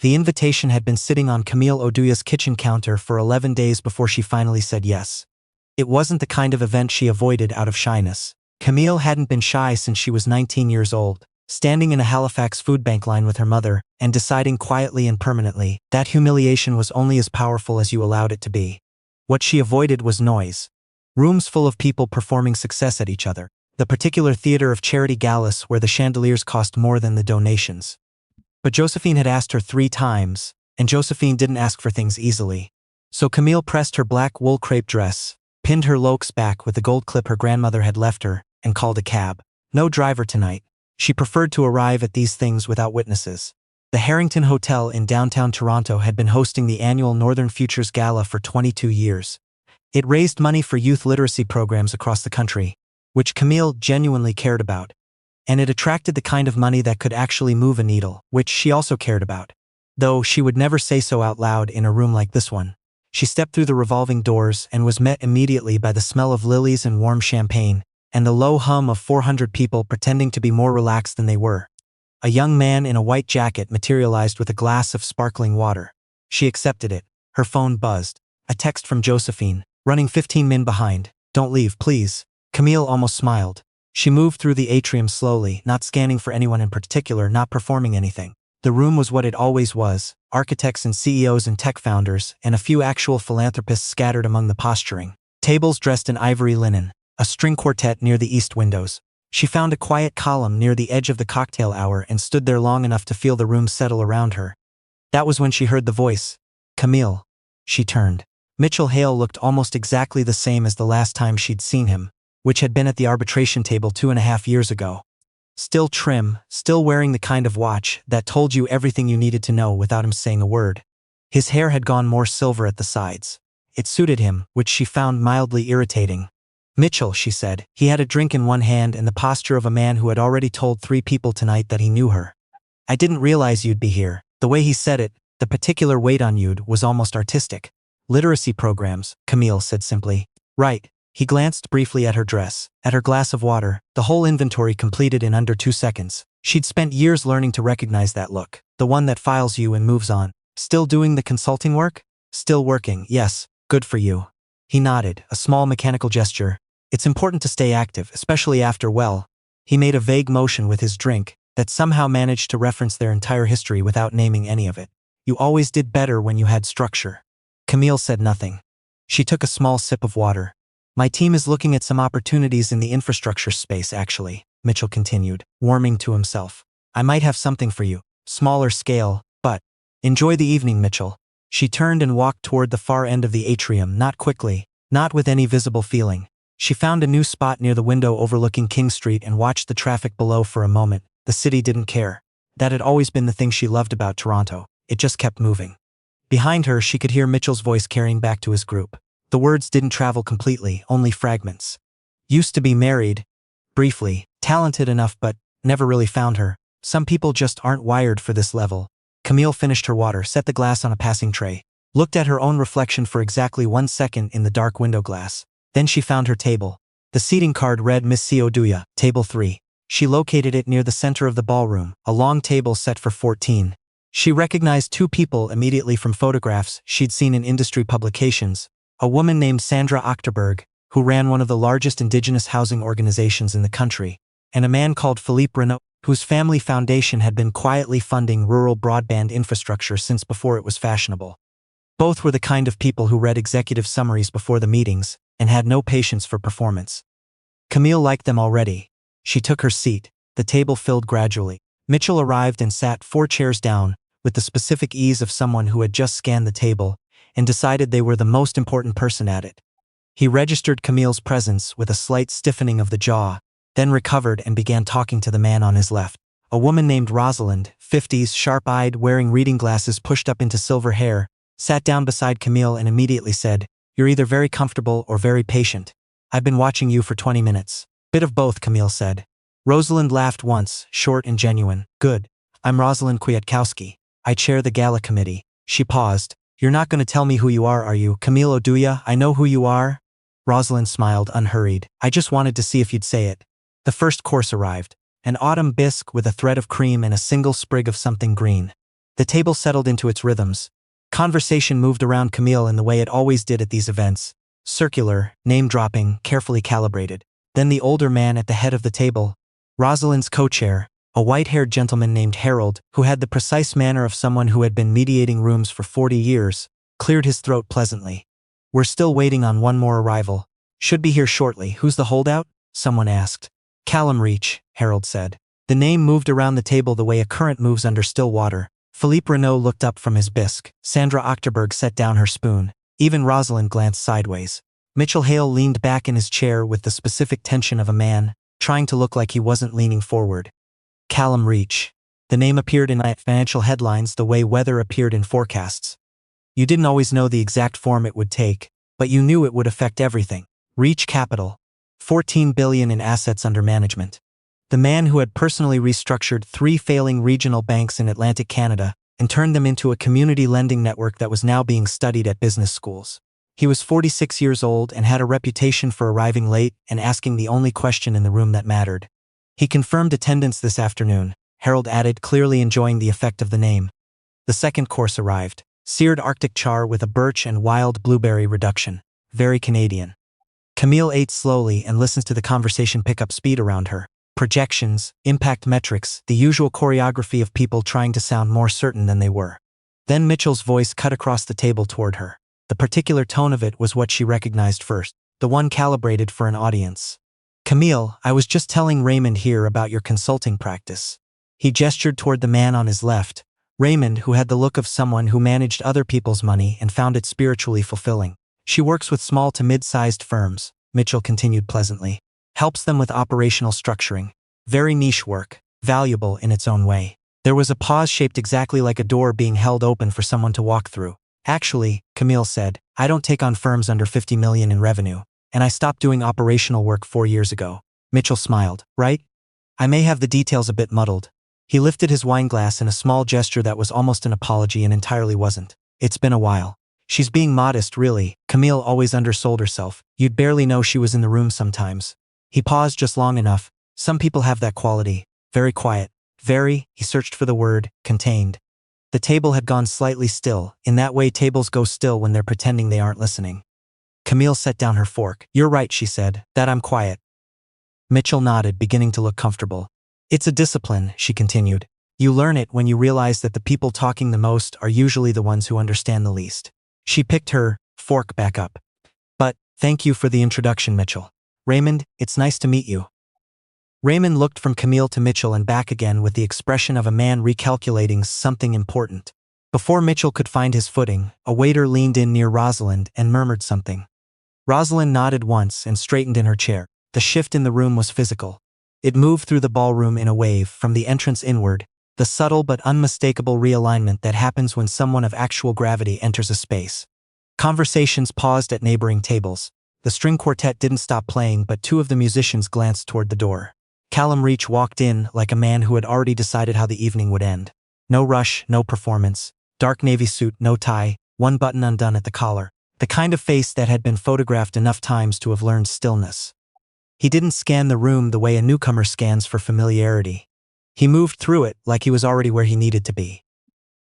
The invitation had been sitting on Camille Oduya's kitchen counter for 11 days before she finally said yes. It wasn't the kind of event she avoided out of shyness. Camille hadn't been shy since she was 19 years old, standing in a Halifax food bank line with her mother and deciding quietly and permanently that humiliation was only as powerful as you allowed it to be. What she avoided was noise. Rooms full of people performing success at each other. The particular theater of charity galas where the chandeliers cost more than the donations. But Josephine had asked her 3 times, and Josephine didn't ask for things easily. So Camille pressed her black wool crepe dress, pinned her loques back with the gold clip her grandmother had left her, and called a cab. No driver tonight. She preferred to arrive at these things without witnesses. The Harrington Hotel in downtown Toronto had been hosting the annual Northern Futures Gala for 22 years. It raised money for youth literacy programs across the country, which Camille genuinely cared about. And it attracted the kind of money that could actually move a needle, which she also cared about. Though she would never say so out loud in a room like this one. She stepped through the revolving doors and was met immediately by the smell of lilies and warm champagne, and the low hum of 400 people pretending to be more relaxed than they were. A young man in a white jacket materialized with a glass of sparkling water. She accepted it. Her phone buzzed. A text from Josephine, running 15 min behind. Don't leave, please. Camille almost smiled. She moved through the atrium slowly, not scanning for anyone in particular, not performing anything. The room was what it always was, architects and CEOs and tech founders, and a few actual philanthropists scattered among the posturing. Tables dressed in ivory linen, a string quartet near the east windows. She found a quiet column near the edge of the cocktail hour and stood there long enough to feel the room settle around her. That was when she heard the voice. Camille. She turned. Mitchell Hale looked almost exactly the same as the last time she'd seen him, which had been at the arbitration table 2.5 years ago. Still trim, still wearing the kind of watch that told you everything you needed to know without him saying a word. His hair had gone more silver at the sides. It suited him, which she found mildly irritating. Mitchell, she said. He had a drink in one hand and the posture of a man who had already told 3 people tonight that he knew her. I didn't realize you'd be here. The way he said it, the particular weight on you'd, was almost artistic. Literacy programs, Camille said simply. Right. He glanced briefly at her dress, at her glass of water, the whole inventory completed in under 2 seconds. She'd spent years learning to recognize that look, the one that files you and moves on. Still doing the consulting work? Still working, yes, good for you. He nodded, a small mechanical gesture. It's important to stay active, especially after, well, he made a vague motion with his drink that somehow managed to reference their entire history without naming any of it. You always did better when you had structure. Camille said nothing. She took a small sip of water. My team is looking at some opportunities in the infrastructure space actually, Mitchell continued, warming to himself. I might have something for you, smaller scale, but enjoy the evening, Mitchell. She turned and walked toward the far end of the atrium, not quickly, not with any visible feeling. She found a new spot near the window overlooking King Street and watched the traffic below for a moment. The city didn't care. That had always been the thing she loved about Toronto. It just kept moving. Behind her, she could hear Mitchell's voice carrying back to his group. The words didn't travel completely, only fragments. Used to be married. Briefly. Talented enough but never really found her. Some people just aren't wired for this level. Camille finished her water, set the glass on a passing tray. Looked at her own reflection for exactly 1 second in the dark window glass. Then she found her table. The seating card read Miss C. Oduya, table 3. She located it near the center of the ballroom, a long table set for 14. She recognized 2 people immediately from photographs she'd seen in industry publications. A woman named Sandra Achterberg, who ran one of the largest indigenous housing organizations in the country, and a man called Philippe Renaud, whose family foundation had been quietly funding rural broadband infrastructure since before it was fashionable. Both were the kind of people who read executive summaries before the meetings and had no patience for performance. Camille liked them already. She took her seat. The table filled gradually. Mitchell arrived and sat 4 chairs down, with the specific ease of someone who had just scanned the table and decided they were the most important person at it. He registered Camille's presence with a slight stiffening of the jaw, then recovered and began talking to the man on his left. A woman named Rosalind, 50s, sharp-eyed, wearing reading glasses pushed up into silver hair, sat down beside Camille and immediately said, "You're either very comfortable or very patient. I've been watching you for 20 minutes. Bit of both," Camille said. Rosalind laughed once, short and genuine. "Good. I'm Rosalind Kwiatkowski. I chair the Gala committee." She paused. "You're not going to tell me who you are you? Camille Oduya, I know who you are." Rosalind smiled, unhurried. "I just wanted to see if you'd say it." The first course arrived. An autumn bisque with a thread of cream and a single sprig of something green. The table settled into its rhythms. Conversation moved around Camille in the way it always did at these events. Circular, name-dropping, carefully calibrated. Then the older man at the head of the table, Rosalind's co-chair, a white-haired gentleman named Harold, who had the precise manner of someone who had been mediating rooms for 40 years, cleared his throat pleasantly. "We're still waiting on one more arrival. Should be here shortly. Who's the holdout?" someone asked. "Callum Reach," Harold said. The name moved around the table the way a current moves under still water. Philippe Renault looked up from his bisque. Sandra Ochterberg set down her spoon. Even Rosalind glanced sideways. Mitchell Hale leaned back in his chair with the specific tension of a man, trying to look like he wasn't leaning forward. Callum Reach. The name appeared in financial headlines the way weather appeared in forecasts. You didn't always know the exact form it would take, but you knew it would affect everything. Reach Capital. $14 billion in assets under management. The man who had personally restructured 3 failing regional banks in Atlantic Canada and turned them into a community lending network that was now being studied at business schools. He was 46 years old and had a reputation for arriving late and asking the only question in the room that mattered. He confirmed attendance this afternoon, Harold added, clearly enjoying the effect of the name. The second course arrived. Seared Arctic char with a birch and wild blueberry reduction. Very Canadian. Camille ate slowly and listened to the conversation pick up speed around her. Projections, impact metrics, the usual choreography of people trying to sound more certain than they were. Then Mitchell's voice cut across the table toward her. The particular tone of it was what she recognized first, the one calibrated for an audience. "Camille, I was just telling Raymond here about your consulting practice." He gestured toward the man on his left, Raymond, who had the look of someone who managed other people's money and found it spiritually fulfilling. "She works with small to mid-sized firms," Mitchell continued pleasantly. "Helps them with operational structuring. Very niche work, valuable in its own way." There was a pause shaped exactly like a door being held open for someone to walk through. "Actually," Camille said, "I don't take on firms under 50 million in revenue, and I stopped doing operational work 4 years ago." Mitchell smiled. "Right? I may have the details a bit muddled." He lifted his wineglass in a small gesture that was almost an apology and entirely wasn't. "It's been a while." "She's being modest, really." Camille always undersold herself. "You'd barely know she was in the room sometimes." He paused just long enough. "Some people have that quality. Very quiet. Very," he searched for the word, "contained." The table had gone slightly still. In that way tables go still when they're pretending they aren't listening. Camille set down her fork. "You're right," she said, "that I'm quiet." Mitchell nodded, beginning to look comfortable. "It's a discipline," she continued. "You learn it when you realize that the people talking the most are usually the ones who understand the least." She picked her fork back up. "But, thank you for the introduction, Mitchell. Raymond, it's nice to meet you." Raymond looked from Camille to Mitchell and back again with the expression of a man recalculating something important. Before Mitchell could find his footing, a waiter leaned in near Rosalind and murmured something. Rosalind nodded once and straightened in her chair. The shift in the room was physical. It moved through the ballroom in a wave, from the entrance inward, the subtle but unmistakable realignment that happens when someone of actual gravity enters a space. Conversations paused at neighboring tables. The string quartet didn't stop playing, but 2 of the musicians glanced toward the door. Callum Reach walked in like a man who had already decided how the evening would end. No rush, no performance. Dark navy suit, no tie, 1 button undone at the collar. The kind of face that had been photographed enough times to have learned stillness. He didn't scan the room the way a newcomer scans for familiarity. He moved through it like he was already where he needed to be.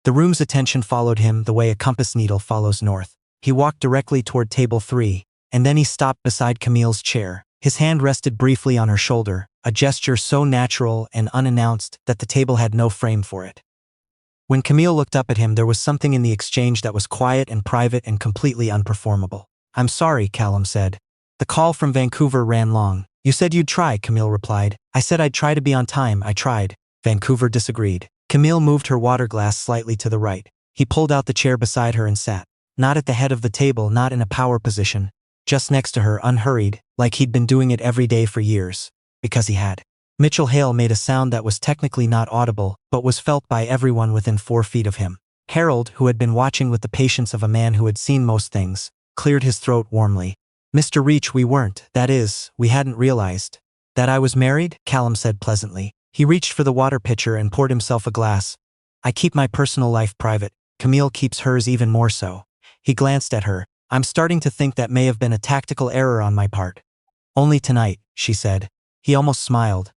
The room's attention followed him the way a compass needle follows north. He walked directly toward table 3, and then he stopped beside Camille's chair. His hand rested briefly on her shoulder, a gesture so natural and unannounced that the table had no frame for it. When Camille looked up at him, there was something in the exchange that was quiet and private and completely unperformable. "I'm sorry," Callum said. "The call from Vancouver ran long." "You said you'd try," Camille replied. "I said I'd try to be on time. I tried." Vancouver disagreed. Camille moved her water glass slightly to the right. He pulled out the chair beside her and sat. Not at the head of the table, not in a power position. Just next to her, unhurried, like he'd been doing it every day for years. Because he had. Mitchell Hale made a sound that was technically not audible, but was felt by everyone within 4 feet of him. Harold, who had been watching with the patience of a man who had seen most things, cleared his throat warmly. "Mr. Reach, we weren't, that is, we hadn't realized." "That I was married?" Callum said pleasantly. He reached for the water pitcher and poured himself a glass. "I keep my personal life private. Camille keeps hers even more so." He glanced at her. "I'm starting to think that may have been a tactical error on my part." "Only tonight," she said. He almost smiled.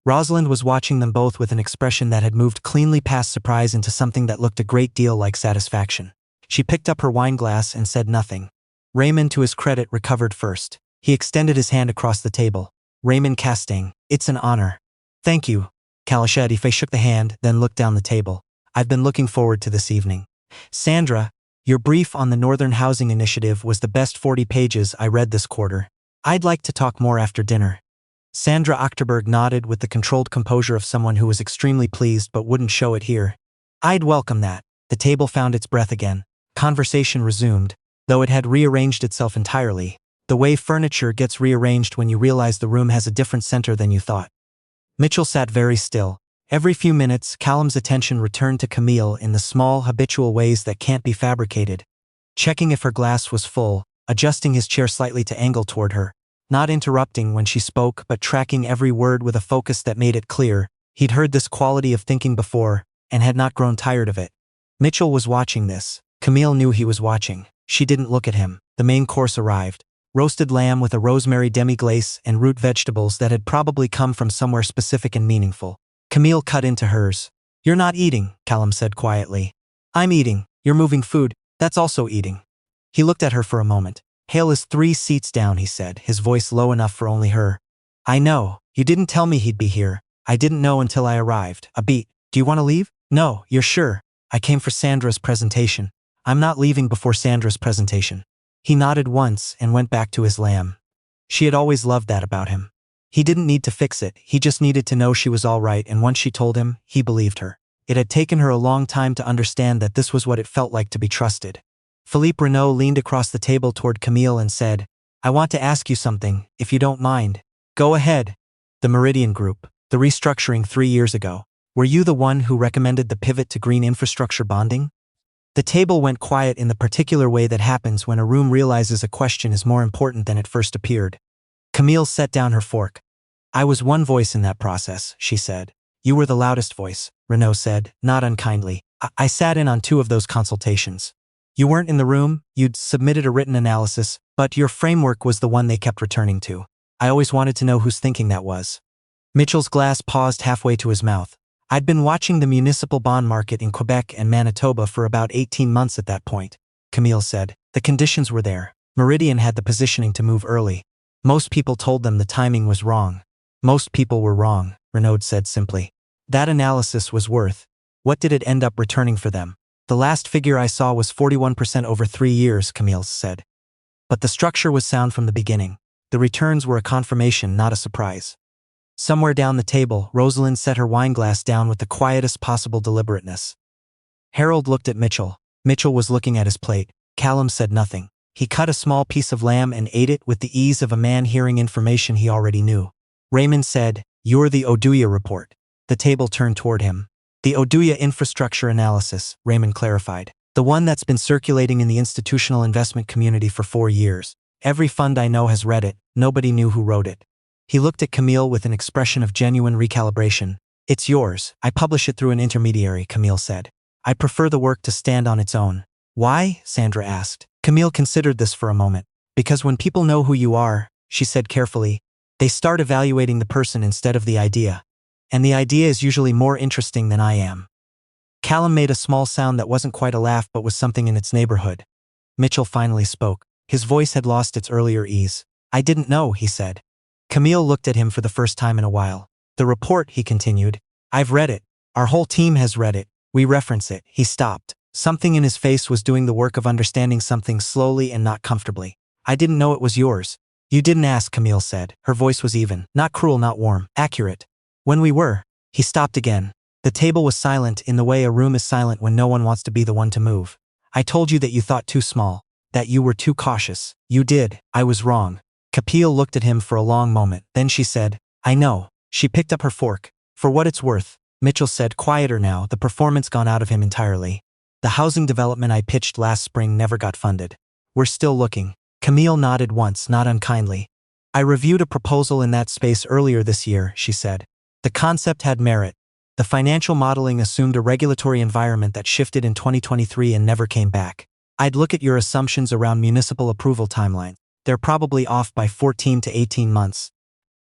Rosalind was watching them both with an expression that had moved cleanly past surprise into something that looked a great deal like satisfaction. She picked up her wineglass and said nothing. Raymond, to his credit, recovered first. He extended his hand across the table. Raymond Castaigne, it's an honor. Thank you. Kalashadife shook the hand, then looked down the table. I've been looking forward to this evening. Sandra, your brief on the Northern Housing Initiative was the best 40 pages I read this quarter. I'd like to talk more after dinner. Sandra Ochterberg nodded with the controlled composure of someone who was extremely pleased but wouldn't show it here. I'd welcome that. The table found its breath again. Conversation resumed, though it had rearranged itself entirely, the way furniture gets rearranged when you realize the room has a different center than you thought. Mitchell sat very still. Every few minutes, Callum's attention returned to Camille in the small, habitual ways that can't be fabricated. Checking if her glass was full, adjusting his chair slightly to angle toward her, not interrupting when she spoke but tracking every word with a focus that made it clear. He'd heard this quality of thinking before, and had not grown tired of it. Mitchell was watching this. Camille knew he was watching. She didn't look at him. The main course arrived. Roasted lamb with a rosemary demi-glace and root vegetables that had probably come from somewhere specific and meaningful. Camille cut into hers. You're not eating, Callum said quietly. I'm eating. You're moving food. That's also eating. He looked at her for a moment. Hale is 3 seats down, he said, his voice low enough for only her. I know. You didn't tell me he'd be here. I didn't know until I arrived. A beat. Do you want to leave? No, you're sure. I came for Sandra's presentation. I'm not leaving before Sandra's presentation. He nodded once and went back to his lamb. She had always loved that about him. He didn't need to fix it, he just needed to know she was all right, and once she told him, he believed her. It had taken her a long time to understand that this was what it felt like to be trusted. Philippe Renaud leaned across the table toward Camille and said, I want to ask you something, if you don't mind. Go ahead. The Meridian Group, the restructuring 3 years ago. Were you the one who recommended the pivot to green infrastructure bonding? The table went quiet in the particular way that happens when a room realizes a question is more important than it first appeared. Camille set down her fork. I was one voice in that process, she said. You were the loudest voice, Renaud said, not unkindly. I sat in on 2 of those consultations. You weren't in the room, you'd submitted a written analysis, but your framework was the one they kept returning to. I always wanted to know whose thinking that was. Mitchell's glass paused halfway to his mouth. I'd been watching the municipal bond market in Quebec and Manitoba for about 18 months at that point, Camille said. The conditions were there. Meridian had the positioning to move early. Most people told them the timing was wrong. Most people were wrong, Renaud said simply. That analysis was worth. What did it end up returning for them? The last figure I saw was 41% over 3 years, Camille said. But the structure was sound from the beginning. The returns were a confirmation, not a surprise. Somewhere down the table, Rosalind set her wineglass down with the quietest possible deliberateness. Harold looked at Mitchell. Mitchell was looking at his plate. Callum said nothing. He cut a small piece of lamb and ate it with the ease of a man hearing information he already knew. Raymond said, You're the Oduya report. The table turned toward him. The Oduya infrastructure analysis, Raymond clarified. The one that's been circulating in the institutional investment community for 4 years. Every fund I know has read it. Nobody knew who wrote it. He looked at Camille with an expression of genuine recalibration. It's yours. I publish it through an intermediary, Camille said. I prefer the work to stand on its own. Why? Sandra asked. Camille considered this for a moment. Because when people know who you are, she said carefully, they start evaluating the person instead of the idea. And the idea is usually more interesting than I am. Callum made a small sound that wasn't quite a laugh but was something in its neighborhood. Mitchell finally spoke. His voice had lost its earlier ease. I didn't know, he said. Camille looked at him for the first time in a while. The report, he continued. I've read it. Our whole team has read it. We reference it. He stopped. Something in his face was doing the work of understanding something slowly and not comfortably. I didn't know it was yours. You didn't ask, Camille said. Her voice was even. Not cruel, not warm. Accurate. When we were. He stopped again. The table was silent in the way a room is silent when no one wants to be the one to move. I told you that you thought too small. That you were too cautious. You did. I was wrong. Camille looked at him for a long moment. Then she said, I know. She picked up her fork. For what it's worth, Mitchell said, quieter now, the performance gone out of him entirely. The housing development I pitched last spring never got funded. We're still looking. Camille nodded once, not unkindly. I reviewed a proposal in that space earlier this year, she said. The concept had merit. The financial modeling assumed a regulatory environment that shifted in 2023 and never came back. I'd look at your assumptions around municipal approval timeline. They're probably off by 14 to 18 months.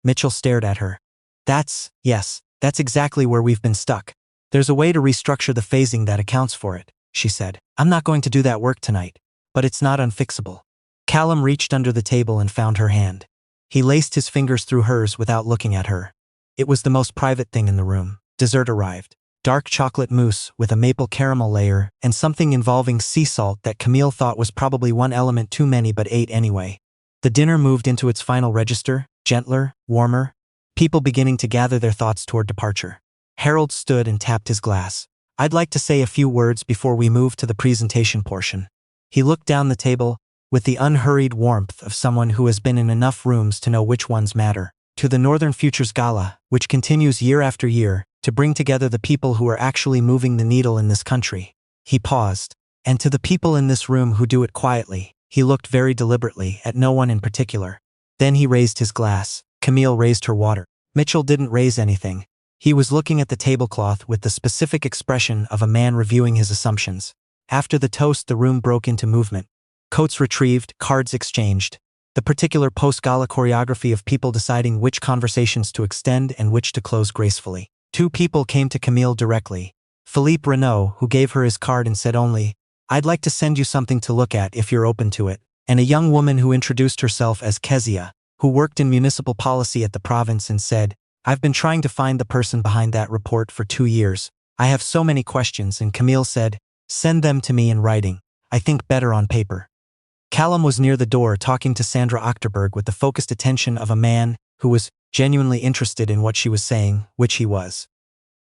Mitchell stared at her. Yes, that's exactly where we've been stuck. There's a way to restructure the phasing that accounts for it, she said. I'm not going to do that work tonight, but it's not unfixable. Callum reached under the table and found her hand. He laced his fingers through hers without looking at her. It was the most private thing in the room. Dessert arrived. Dark chocolate mousse with a maple caramel layer and something involving sea salt that Camille thought was probably one element too many but ate anyway. The dinner moved into its final register, gentler, warmer, people beginning to gather their thoughts toward departure. Harold stood and tapped his glass. I'd like to say a few words before we move to the presentation portion. He looked down the table with the unhurried warmth of someone who has been in enough rooms to know which ones matter. To the Northern Futures Gala, which continues year after year, to bring together the people who are actually moving the needle in this country. He paused. And to the people in this room who do it quietly. He looked very deliberately at no one in particular. Then he raised his glass. Camille raised her water. Mitchell didn't raise anything. He was looking at the tablecloth with the specific expression of a man reviewing his assumptions. After the toast, the room broke into movement. Coats retrieved, cards exchanged. The particular post-gala choreography of people deciding which conversations to extend and which to close gracefully. Two people came to Camille directly. Philippe Renaud, who gave her his card and said only, "I'd like to send you something to look at if you're open to it," and a young woman who introduced herself as Kezia, who worked in municipal policy at the province and said, "I've been trying to find the person behind that report for 2 years. I have so many questions," and Camille said, "Send them to me in writing. I think better on paper." Callum was near the door talking to Sandra Ochterberg with the focused attention of a man who was genuinely interested in what she was saying, which he was.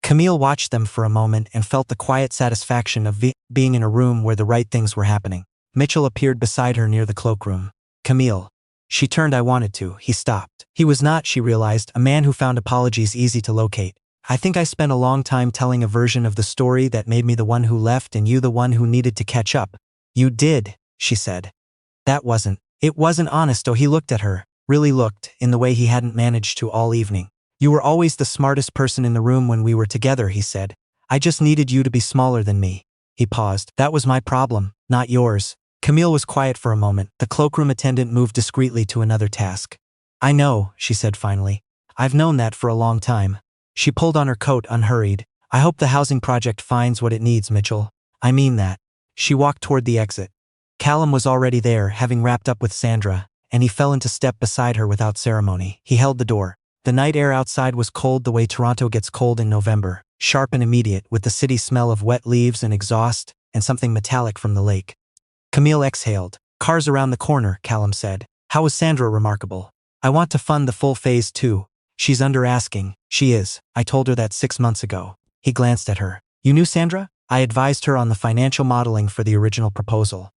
Camille watched them for a moment and felt the quiet satisfaction of being in a room where the right things were happening. Mitchell appeared beside her near the cloakroom. "Camille." She turned. "I wanted to." He stopped. He was not, she realized, a man who found apologies easy to locate. "I think I spent a long time telling a version of the story that made me the one who left and you the one who needed to catch up." "You did," she said. It wasn't honest." Oh, he looked at her, really looked, in the way he hadn't managed to all evening. "You were always the smartest person in the room when we were together," he said. "I just needed you to be smaller than me." He paused. "That was my problem, not yours." Camille was quiet for a moment. The cloakroom attendant moved discreetly to another task. "I know," she said finally. "I've known that for a long time." She pulled on her coat unhurried. "I hope the housing project finds what it needs, Mitchell. I mean that." She walked toward the exit. Callum was already there, having wrapped up with Sandra, and he fell into step beside her without ceremony. He held the door. The night air outside was cold the way Toronto gets cold in November, sharp and immediate, with the city smell of wet leaves and exhaust, and something metallic from the lake. Camille exhaled. "Cars around the corner," Callum said. "How was Sandra?" "Remarkable. I want to fund the full phase too. She's under asking." "She is. I told her that 6 months ago." He glanced at her. "You knew Sandra?" "I advised her on the financial modeling for the original proposal."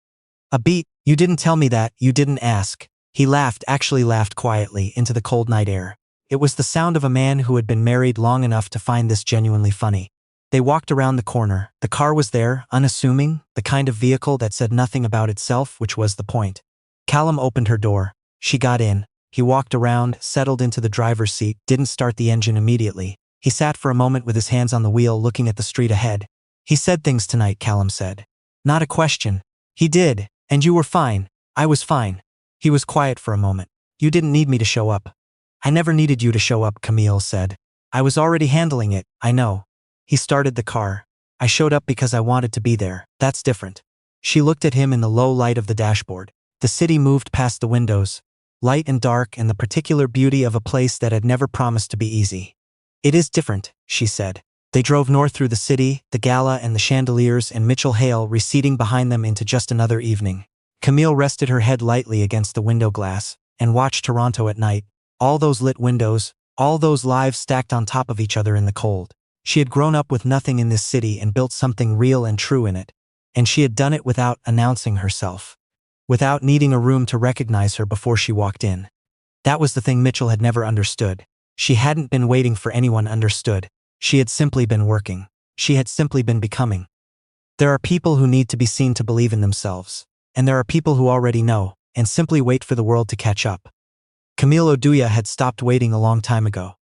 "A beat. You didn't tell me that, you didn't ask." He laughed, actually laughed quietly, into the cold night air. It was the sound of a man who had been married long enough to find this genuinely funny. They walked around the corner. The car was there, unassuming, the kind of vehicle that said nothing about itself, which was the point. Callum opened her door. She got in. He walked around, settled into the driver's seat, didn't start the engine immediately. He sat for a moment with his hands on the wheel, looking at the street ahead. "He said things tonight," Callum said. "Not a question." "He did. And you were fine." "I was fine." He was quiet for a moment. "You didn't need me to show up." "I never needed you to show up," Camille said. "I was already handling it, I know." He started the car. "I showed up because I wanted to be there. That's different." She looked at him in the low light of the dashboard. The city moved past the windows, light and dark, and the particular beauty of a place that had never promised to be easy. "It is different," she said. They drove north through the city, the Gala and the chandeliers and Mitchell Hale receding behind them into just another evening. Camille rested her head lightly against the window glass and watched Toronto at night. All those lit windows, all those lives stacked on top of each other in the cold. She had grown up with nothing in this city and built something real and true in it. And she had done it without announcing herself, without needing a room to recognize her before she walked in. That was the thing Mitchell had never understood. She hadn't been waiting for anyone understood. She had simply been working. She had simply been becoming. There are people who need to be seen to believe in themselves. And there are people who already know, and simply wait for the world to catch up. Camille Oduya had stopped waiting a long time ago.